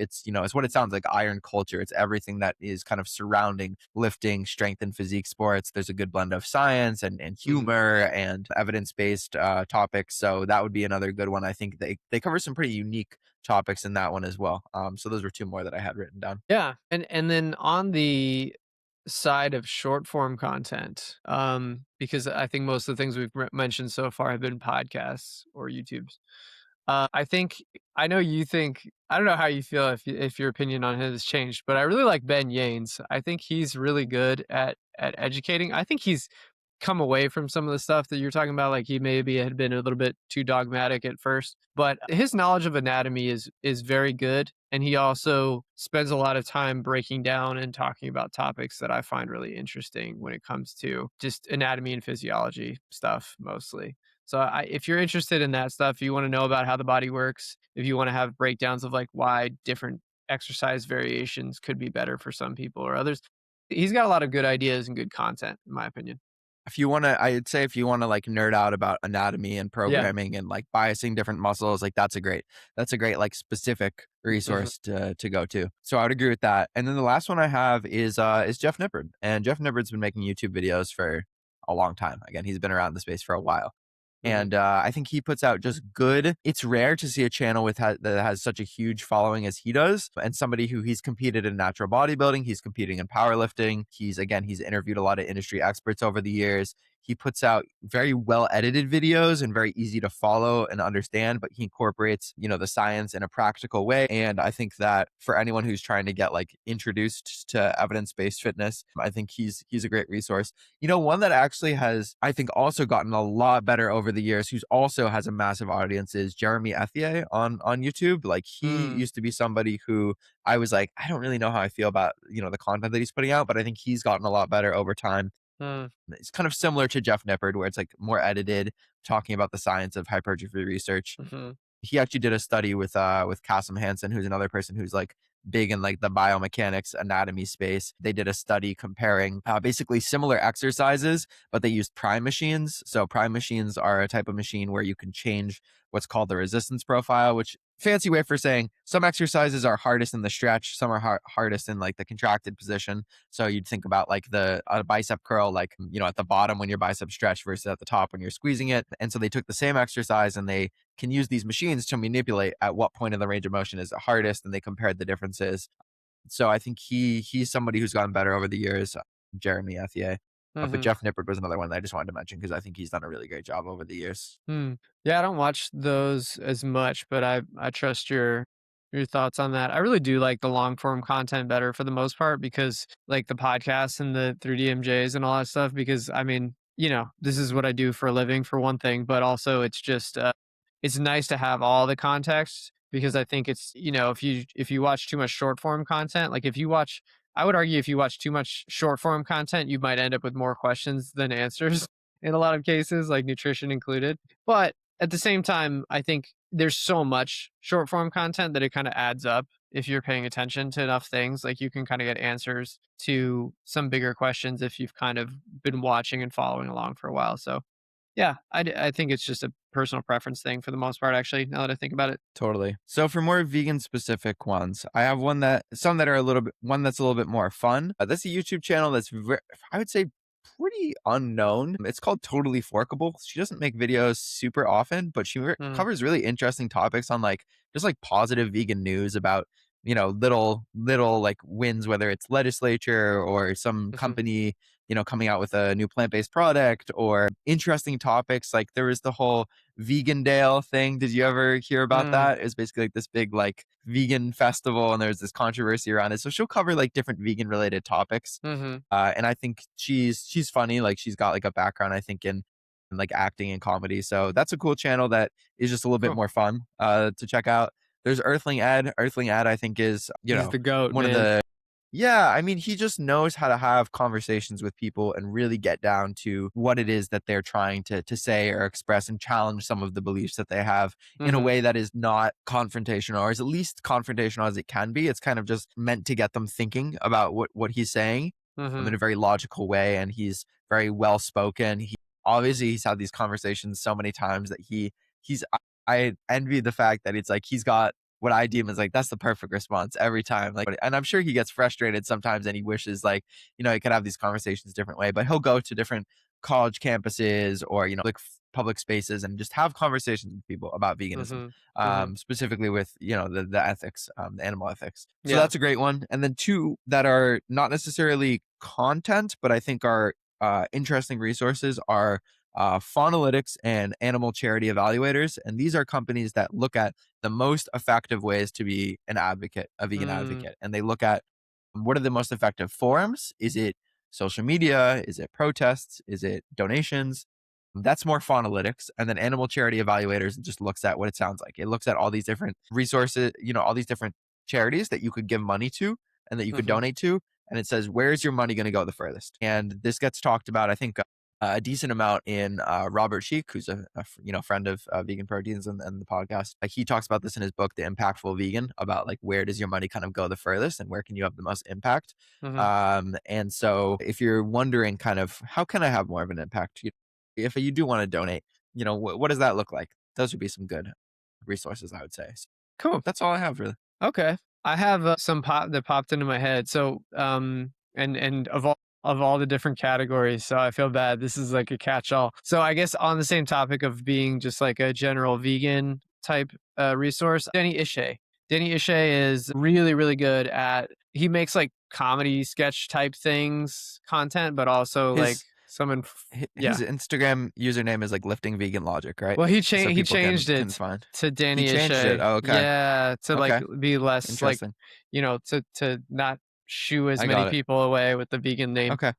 what it sounds like, iron culture. It's everything that is kind of surrounding lifting, strength, and physique sports. There's a good blend of science and Hmm. humor and evidence-based topics. So that would be another good one. I think they cover some pretty unique topics in that one as well. So those were two more that I had written down. Yeah, and then on the side of short form content, because I think most of the things we've mentioned so far have been podcasts or YouTubes. I think I know you think I don't know how you feel if your opinion on him has changed, but I really like Ben Yanes. I think he's really good at educating. I think he's come away from some of the stuff that you're talking about. Like he maybe had been a little bit too dogmatic at first, but his knowledge of anatomy is very good. And he also spends a lot of time breaking down and talking about topics that I find really interesting when it comes to just anatomy and physiology stuff mostly. So if you're interested in that stuff, you want to know about how the body works, if you want to have breakdowns of like why different exercise variations could be better for some people or others, he's got a lot of good ideas and good content, in my opinion. If you wanna I'd say if you wanna, like, nerd out about anatomy and Yeah. programming and, like, biasing different muscles, like, that's a great, like, specific Mhm. resource to go to. So I would agree with that. And then the last one I have is Jeff Nippard, and Jeff Nippard's been making YouTube videos for a long time. Again, he's been around in the space for a while. Mhm. And I think he puts out just good. It's rare to see a channel that has such a huge following as he does, and somebody who he's competed in natural bodybuilding, he's competing in powerlifting. He's interviewed a lot of industry experts over the years. He puts out very well edited videos and very easy to follow and understand, but he incorporates, the science in a practical way. And I think that for anyone who's trying to get like introduced to evidence-based fitness, I think he's a great resource. One that actually has, I think, also gotten a lot better over the years, who's also has a massive audience, is Jeremy Ethie on YouTube. Like he Mm, used to be somebody who I was like, I don't really know how I feel about, the content that he's putting out, but I think he's gotten a lot better over time. mm, It's kind of similar to Jeff Nippard, where it's like more edited, talking about the science of hypertrophy research. mhm, He actually did a study with Kasim Hansen, who's another person who's like big in like the biomechanics anatomy space. They did a study comparing basically similar exercises, but they used prime machines. So prime machines are a type of machine where you can change what's called the resistance profile, which fancy way for saying some exercises are hardest in the stretch, some are hardest in like the contracted position. So you'd think about like the bicep curl, like, at the bottom when your bicep stretch versus at the top when you're squeezing it. And so they took the same exercise and they can use these machines to manipulate at what point in the range of motion is the hardest, and they compared the differences. So I think he's somebody who's gotten better over the years, Jeremy Ethie. But mhm. Jeff Nippard was another one that I just wanted to mention because I think he's done a really great job over the years. Hmm. Yeah, I don't watch those as much, but I trust your thoughts on that. I really do like the long form content better for the most part because like the podcasts and the 3DMJs and all that stuff because I mean, this is what I do for a living for one thing, but also it's just it's nice to have all the context because I think it's, if you watch too much short form content, like if you watch I would argue if you watch too much short form content, you might end up with more questions than answers in a lot of cases, like nutrition included. But at the same time, I think there's so much short form content that it kind of adds up if you're paying attention to enough things. Like you can kind of get answers to some bigger questions if you've kind of been watching and following along for a while. So, yeah, I think it's just a personal preference thing for the most part, actually, now that I think about it. Totally. So for more vegan specific ones, I have some that are one that's a little bit more fun. This is a YouTube channel that's I would say pretty unknown. It's called Totally Forkable. She doesn't make videos super often, but she Mm, covers really interesting topics on like just like positive vegan news about, little like wins, whether it's legislature or some hmm company, coming out with a new plant-based product, or interesting topics. Like there was the whole Vegan Dale thing. Did you ever hear about mm, that? It's basically like this big like vegan festival, and there's this controversy around it. So she'll cover like different vegan related topics, hmm and I think she's funny. Like she's got like a background, I think, in like acting and comedy. So that's a cool channel that is just a little bit cool. more fun to check out. There's Earthling Ed. Earthling Ed, I think, is He's the goat, one of man. the yeah, I mean, he just knows how to have conversations with people and really get down to what it is that they're trying to say or express and challenge some of the beliefs that they have in a Hmm. way that is not confrontational, or is at least confrontational as it can be. It's kind of just meant to get them thinking about what he's saying in Hmm. a very logical way, and he's very well spoken. He's had these conversations so many times that he's I envy the fact that it's like he's got what I deem as like that's the perfect response every time. Like, and I'm sure he gets frustrated sometimes, and he wishes like he could have these conversations a different way. But he'll go to different college campuses or like public spaces and just have conversations with people about veganism, Hmm. Hmm. specifically with the ethics, the animal ethics. So Yeah. that's a great one. And then two that are not necessarily content, but I think are interesting resources are Faunalytics and Animal Charity Evaluators. And these are companies that look at the most effective ways to be an advocate, a vegan Mm, advocate. And they look at what are the most effective forums? Is it social media? Is it protests? Is it donations? That's more Faunalytics. And then Animal Charity Evaluators just looks at what it sounds like. It looks at all these different resources, all these different charities that you could give money to and that you could mhm, donate to. And it says, where's your money going to go the furthest? And this gets talked about, I think, a decent amount in Robert Sheik, who's a friend of Vegan Proteins and the podcast. Like he talks about this in his book, The Impactful Vegan, about like where does your money kind of go the furthest and where can you have the most impact. mhm. And so if you're wondering kind of how can I have more of an impact, if you do want to donate, what does that look like? Those would be some good resources, I would say. So Cool. that's all I have really. Okay. I have some pop that popped into my head. So, and of all the different categories, so I feel bad. This is like a catch-all. So I guess on the same topic of being just like a general vegan type resource, Denny Ishay. Denny Ishay is really, really good at. He makes like comedy sketch type things, content, but also like His someone. his Yeah. Instagram username is like lifting vegan logic, right? Well, he So changed he people can changed can it find. to He Danny changed it. O'Shea. Oh, okay. Yeah, to like Okay. be less like, Interesting. to not shoo as I many got it. people away with the vegan name. Okay.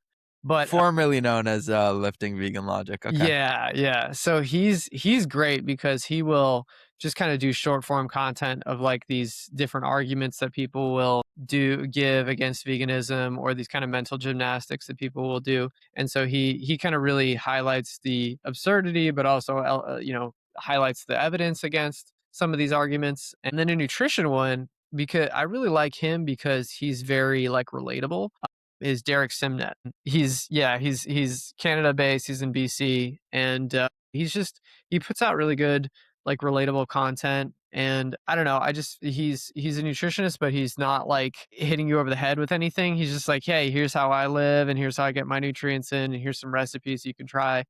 But Formerly known as lifting vegan logic. Okay. yeah, yeah. So he's great because he will just kind of do short form content of like these different arguments that people will give against veganism or these kind of mental gymnastics that people will do. And so he kind of really highlights the absurdity, but also highlights the evidence against some of these arguments. And then a nutrition one, because I really like him because he's very like relatable, is Derek Simnet. He's Canada based. He's in BC, and he puts out really good like relatable content. And I don't know, he's a nutritionist, but he's not like hitting you over the head with anything. He's just like, hey, here's how I live, and here's how I get my nutrients in, and here's some recipes you can try.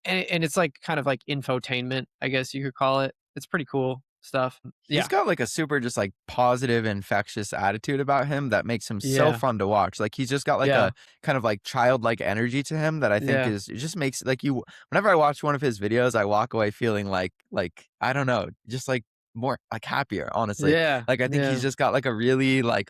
And it's like kind of like infotainment, I guess you could call it. It's pretty cool stuff. He's Yeah, got like a super just like positive, infectious attitude about him that makes him so yeah, fun to watch. Like he's just got like yeah, a kind of like childlike energy to him that I think yeah, is it just makes like you whenever I watch one of his videos, I walk away feeling like I don't know, just like more like happier, honestly. yeah, Like I think he's yeah, just got like a really like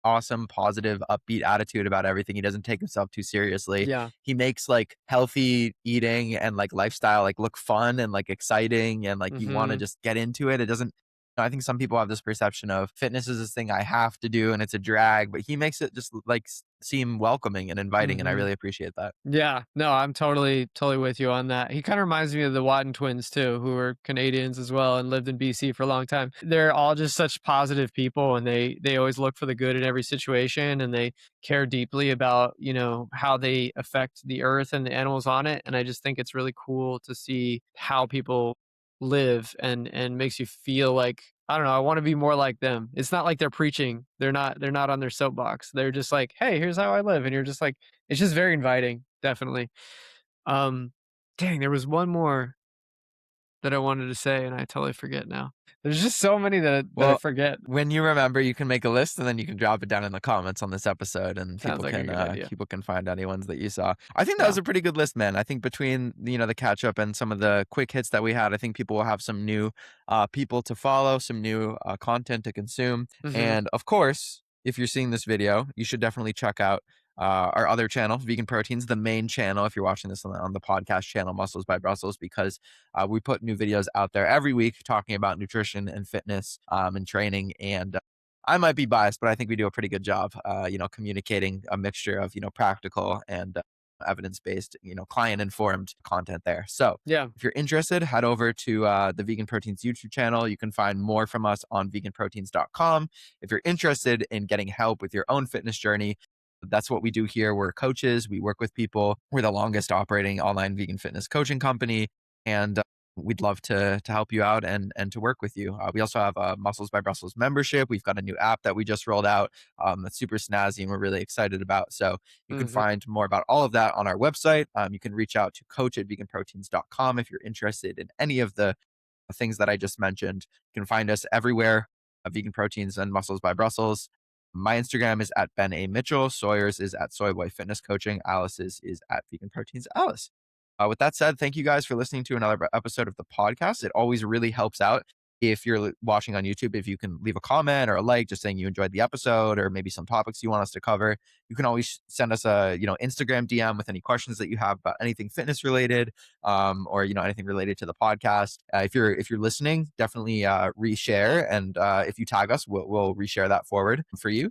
awesome, positive, upbeat attitude about everything. He doesn't take himself too seriously. yeah. He makes like healthy eating and like lifestyle like look fun and like exciting and like you want to Hmm. just get into it. It doesn't I think some people have this perception of fitness is this thing I have to do and it's a drag, but he makes it just like seem welcoming and inviting, and I Hmm. really appreciate that. Yeah, no, I'm totally with you on that. He kind of reminds me of the Watton twins too, who were Canadians as well and lived in BC for a long time. They're all just such positive people, and they always look for the good in every situation, and they care deeply about how they affect the earth and the animals on it. And I just think it's really cool to see how people live, and makes you feel like, I don't know, I want to be more like them. It's not like they're preaching. They're not on their soapbox. They're just like, hey, here's how I live, and you're just like, it's just very inviting, definitely. Um, Dang, there was one more that I wanted to say, and I totally forget now. There's just so many that I Well, forget. when you remember, you can make a list and then you can drop it down in the comments on this episode, and Sounds like a good idea. people can find any ones that you saw. I think that Yeah. was a pretty good list, man. I think between the catch up and some of the quick hits that we had, I think people will have some new people to follow, some new content to consume, Mhm. and of course, if you're seeing this video, you should definitely check out our other channel, Vegan Proteins, the main channel. If you're watching this on the podcast channel, Muscles by Brussels, because we put new videos out there every week talking about nutrition and fitness and training. And I might be biased, but I think we do a pretty good job, communicating a mixture of, practical and evidence-based, client-informed content there. So Yeah. if you're interested, head over to the Vegan Proteins YouTube channel. You can find more from us on veganproteins.com. If you're interested in getting help with your own fitness journey, that's what we do here. We're coaches. We work with people. We're the longest operating online vegan fitness coaching company, and we'd love to help you out and to work with you. We also have a Muscles by Brussels membership. We've got a new app that we just rolled out that's super snazzy and we're really excited about. So you can Mhm. find more about all of that on our website. You can reach out to coach@veganproteins.com if you're interested in any of the things that I just mentioned. You can find us everywhere, Vegan Proteins and Muscles by Brussels. My Instagram is at Ben A. Mitchell. Sawyer's is at Soyboy Fitness Coaching. Alice's is at Vegan Proteins Alice. With that said, thank you guys for listening to another episode of the podcast. It always really helps out if you're watching on YouTube, if you can leave a comment or a like just saying you enjoyed the episode or maybe some topics you want us to cover. You can always send us a Instagram DM with any questions that you have about anything fitness related, or anything related to the podcast. If you're listening, definitely reshare, and if you tag us, we'll reshare that forward for you.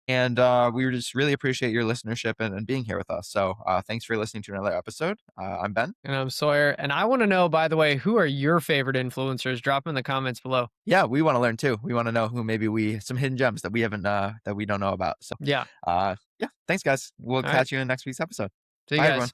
And we just really appreciate your listenership and being here with us. So thanks for listening to another episode. I'm Ben. And I'm Sawyer. And I want to know, by the way, who are your favorite influencers? Drop in the comments below. Yeah, we want to learn too. We want to know who maybe some hidden gems that we haven't that we don't know about. So Yeah. yeah, thanks guys. We'll All right. catch you in next week's episode. See you Bye guys. everyone.